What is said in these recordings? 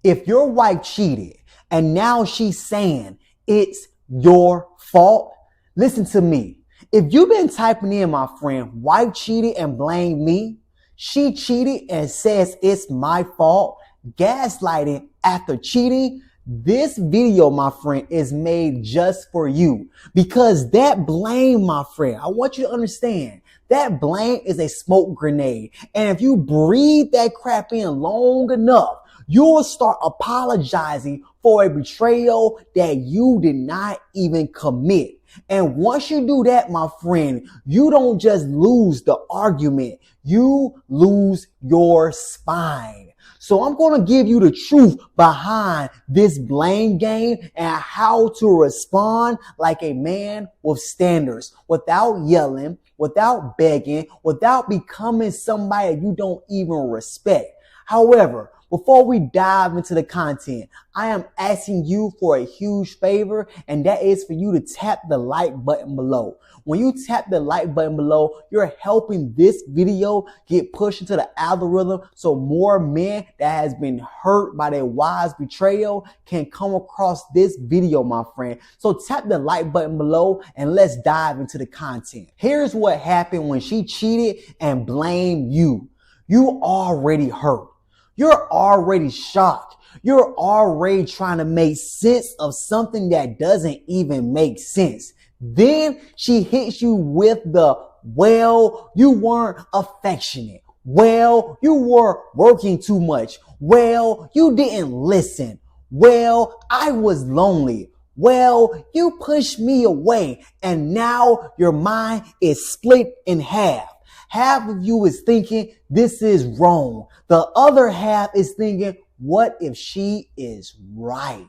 If your wife cheated and now she's saying it's your fault, listen to me. If you've been typing in, my friend, wife cheated and blame me, she cheated and says it's my fault, gaslighting after cheating, this video, my friend, is made just for you. Because that blame, my friend, I want you to understand, that blame is a smoke grenade. And if you breathe that crap in long enough, you will start apologizing for a betrayal that you did not even commit. And once you do that, my friend, you don't just lose the argument, you lose your spine. So I'm going to give you the truth behind this blame game and how to respond like a man with standards, without yelling, without begging, without becoming somebody you don't even respect. However, before we dive into the content, I am asking you for a huge favor, and that is for you to tap the like button below. When you tap the like button below, you're helping this video get pushed into the algorithm so more men that has been hurt by their wives' betrayal can come across this video, my friend. So tap the like button below and let's dive into the content. Here's what happened when she cheated and blamed you. You already hurt. You're already shocked. You're already trying to make sense of something that doesn't even make sense. Then she hits you with the, well, you weren't affectionate. Well, you were working too much. Well, you didn't listen. Well, I was lonely. Well, you pushed me away. And now your mind is split in half. Half of you is thinking this is wrong. The other half is thinking, what if she is right?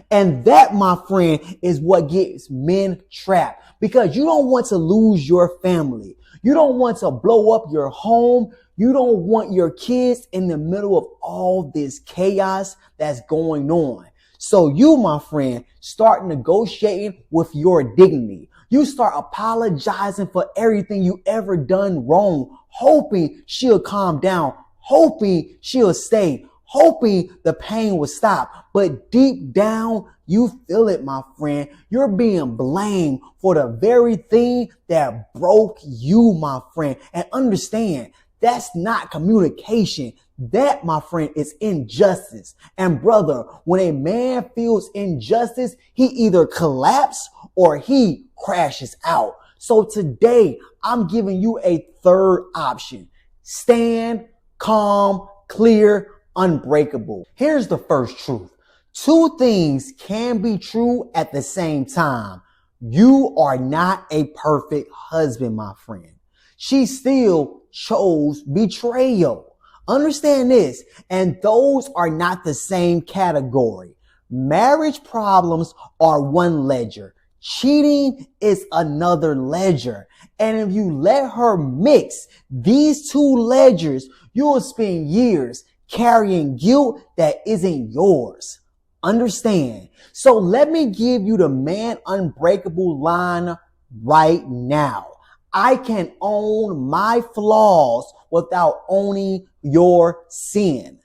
And that, my friend, is what gets men trapped, because you don't want to lose your family. You don't want to blow up your home. You don't want your kids in the middle of all this chaos that's going on. So you, my friend, start negotiating with your dignity. You start apologizing for everything you ever done wrong, hoping she'll calm down, hoping she'll stay, hoping the pain will stop. But deep down, you feel it, my friend. You're being blamed for the very thing that broke you, my friend. And understand, that's not communication. That, my friend, is injustice. And brother, when a man feels injustice, he either collapses or he crashes out. So today, I'm giving you a third option. Stand calm, clear, unbreakable. Here's the first truth. Two things can be true at the same time. You are not a perfect husband, my friend. She still chose betrayal. Understand this, and those are not the same category. Marriage problems are one ledger. Cheating is another ledger. And if you let her mix these two ledgers, you will spend years carrying guilt that isn't yours. Understand? So let me give you the man unbreakable line right now. I can own my flaws without owning your sin.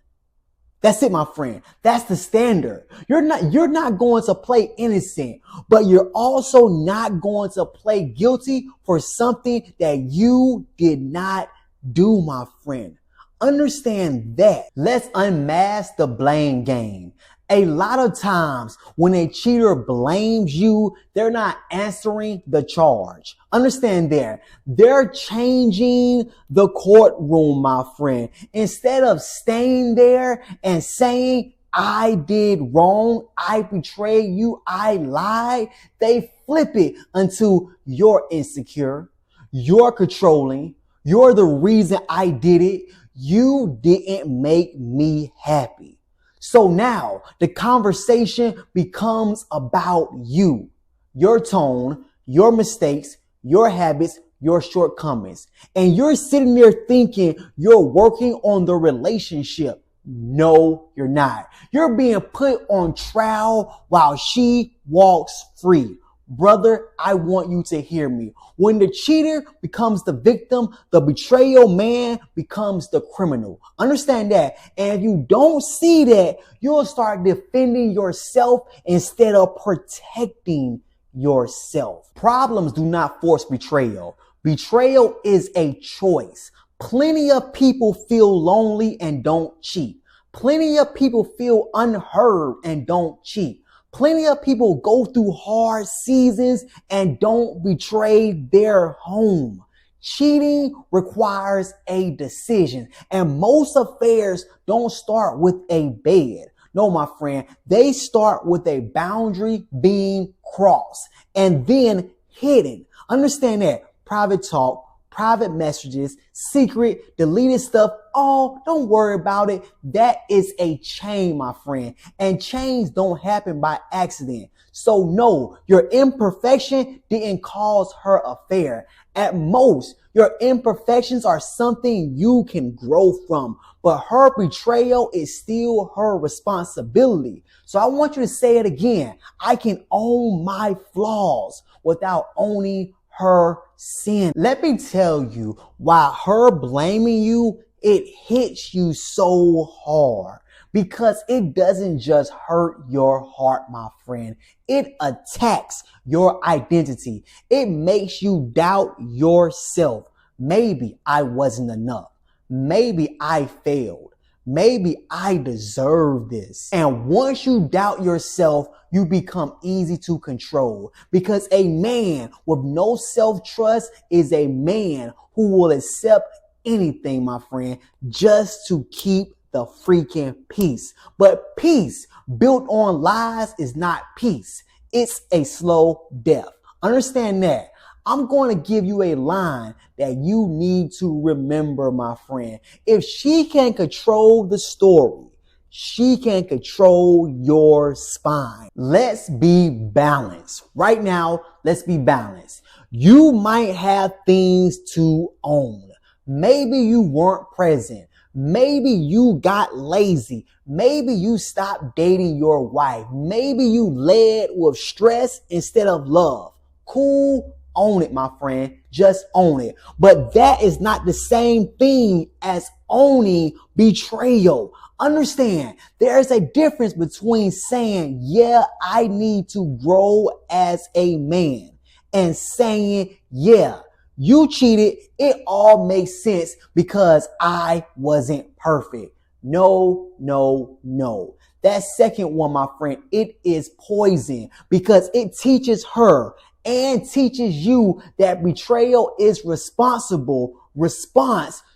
That's it, my friend. That's the standard. You're not going to play innocent, but you're also not going to play guilty for something that you did not do, my friend. Understand that. Let's unmask the blame game. A lot of times when a cheater blames you, they're not answering the charge. Understand that. They're changing the courtroom, my friend. Instead of staying there and saying, I did wrong, I betrayed you, I lied, they flip it until you're insecure, you're controlling, you're the reason I did it, you didn't make me happy. So now the conversation becomes about you, your tone, your mistakes, your habits, your shortcomings. And you're sitting there thinking you're working on the relationship. No, you're not. You're being put on trial while she walks free. Brother, I want you to hear me. When the cheater becomes the victim, the betrayal man becomes the criminal. Understand that. And if you don't see that, you'll start defending yourself instead of protecting yourself. Problems do not force betrayal. Betrayal is a choice. Plenty of people feel lonely and don't cheat. Plenty of people feel unheard and don't cheat. Plenty of people go through hard seasons and don't betray their home. Cheating requires a decision, and most affairs don't start with a bed. No, my friend, they start with a boundary being crossed and then hidden. Understand that. Private talk, private messages, secret, deleted stuff. Oh, don't worry about it. That is a chain, my friend. And chains don't happen by accident. So no, your imperfection didn't cause her affair. At most, your imperfections are something you can grow from, but her betrayal is still her responsibility. So I want you to say it again. I can own my flaws without owning her sin. Let me tell you why her blaming you, it hits you so hard, because it doesn't just hurt your heart, my friend. It attacks your identity. It makes you doubt yourself. Maybe I wasn't enough. Maybe I failed. Maybe I deserve this. And once you doubt yourself, you become easy to control, because a man with no self-trust is a man who will accept anything, my friend, just to keep the freaking peace. But peace built on lies is not peace. It's a slow death. Understand that. I'm going to give you a line that you need to remember, my friend. If she can control the story, she can control your spine. Let's be balanced. Right now, let's be balanced. You might have things to own. Maybe you weren't present. Maybe you got lazy. Maybe you stopped dating your wife. Maybe you led with stress instead of love. Cool. Own it, my friend. Just own it. But that is not the same thing as owning betrayal. Understand, there's a difference between saying, yeah, I need to grow as a man, and saying, yeah, you cheated. It all makes sense because I wasn't perfect. No, no, no. That second one, my friend, it is poison, because it teaches her and teaches you that betrayal is response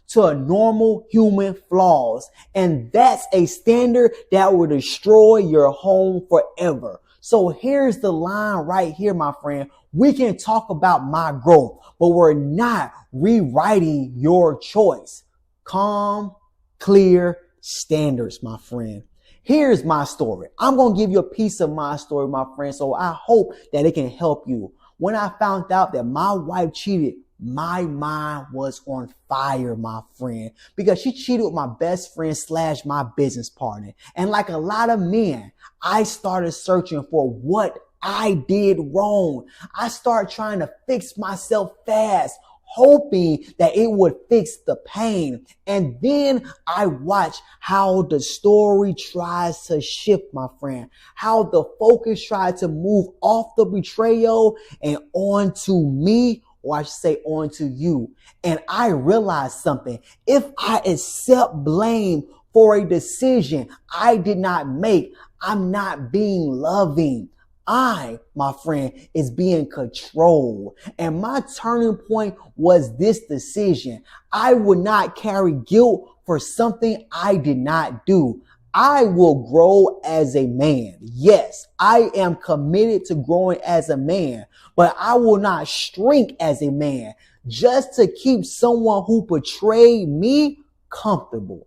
to a normal human flaws. And that's a standard that will destroy your home forever. So here's the line right here, my friend. We can talk about my growth, but we're not rewriting your choice. Calm, clear standards, my friend. Here's my story. I'm going to give you a piece of my story, my friend. So I hope that it can help you. When I found out that my wife cheated, my mind was on fire, my friend, because she cheated with my best friend / my business partner. And like a lot of men, I started searching for what I did wrong. I started trying to fix myself fast, hoping that it would fix the pain. And then I watch how the story tries to shift, my friend, how the focus tried to move off the betrayal and onto me, or I should say onto you. And I realized something. If I accept blame for a decision I did not make, I'm not being loving. I, my friend, is being controlled. And my turning point was this decision. I would not carry guilt for something I did not do. I will grow as a man. Yes, I am committed to growing as a man, but I will not shrink as a man just to keep someone who betrayed me comfortable.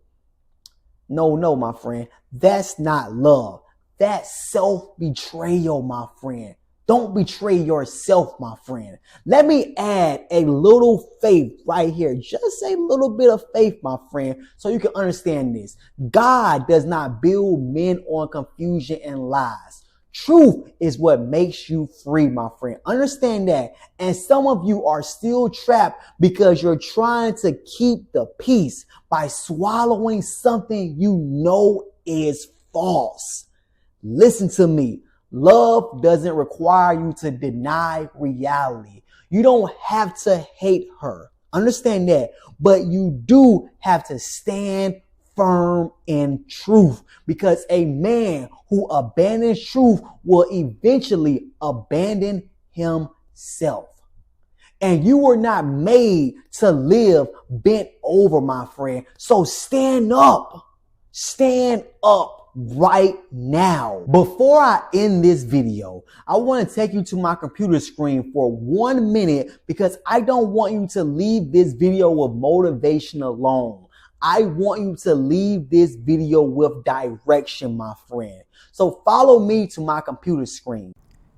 No, my friend, that's not love. That's self-betrayal, my friend. Don't betray yourself, my friend. Let me add a little faith right here. Just a little bit of faith, my friend, so you can understand this. God does not build men on confusion and lies. Truth is what makes you free, my friend. Understand that. And some of you are still trapped because you're trying to keep the peace by swallowing something you know is false. Listen to me. Love doesn't require you to deny reality. You don't have to hate her. Understand that. But you do have to stand firm in truth, because a man who abandons truth will eventually abandon himself. And you were not made to live bent over, my friend. So stand up. Stand up right now. Before I end this video, I want to take you to my computer screen for 1 minute because I don't want you to leave this video with motivation alone. I want you to leave this video with direction, my friend. So follow me to my computer screen.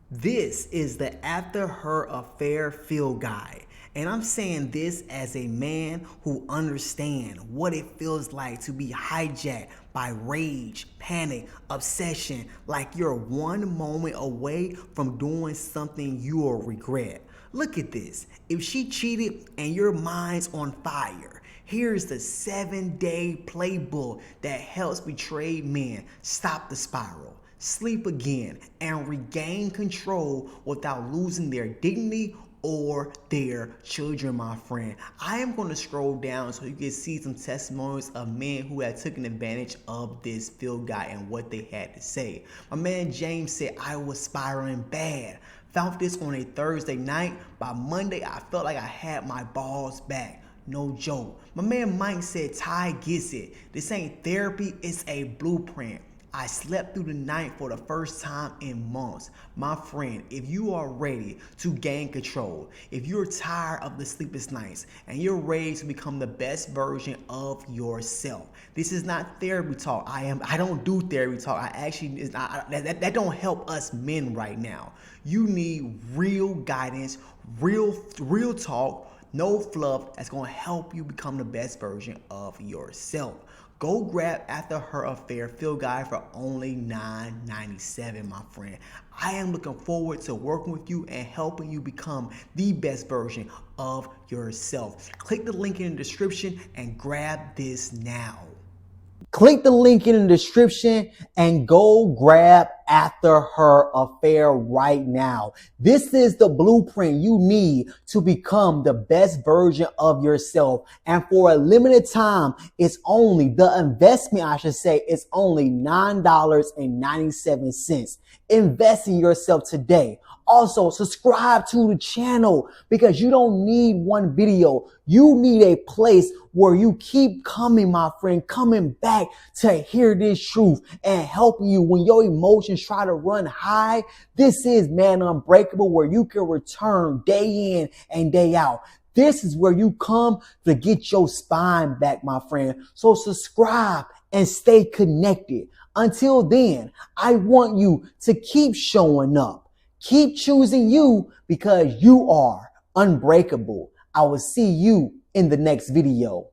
This is the After Her Affair field guide. And I'm saying this as a man who understands what it feels like to be hijacked by rage, panic, obsession, like you're one moment away from doing something you'll regret. Look at this. If she cheated and your mind's on fire, here's the 7-day playbook that helps betrayed men stop the spiral, sleep again, and regain control without losing their dignity or their children, my friend. I am going to scroll down so you can see some testimonials of men who had taken advantage of this field guide and what they had to say. My man James said, I was spiraling bad. Found this on a Thursday night. By Monday, I felt like I had my balls back. No joke. My man Mike said, Ty gets it. This ain't therapy, it's a blueprint. I slept through the night for the first time in months. My friend, if you are ready to gain control, if you're tired of the sleepless nights and you're ready to become the best version of yourself, this is not therapy talk. I don't do therapy talk. That don't help us men right now. You need real guidance, real talk, no fluff that's going to help you become the best version of yourself. Go grab After Her Affair field guide for only $9.97, my friend. I am looking forward to working with you and helping you become the best version of yourself. Click the link in the description and grab this now. Click the link in the description and go grab After Her Affair right now. This is the blueprint you need to become the best version of yourself. And for a limited time, the investment is only $9.97. Invest in yourself today. Also, subscribe to the channel because you don't need one video. You need a place where you keep coming, my friend, coming back to hear this truth and helping you when your emotions try to run high. This is Unbreakable, where you can return day in and day out. This is where you come to get your spine back, my friend. So subscribe and stay connected. Until then, I want you to keep showing up. Keep choosing you because you are unbreakable. I will see you in the next video.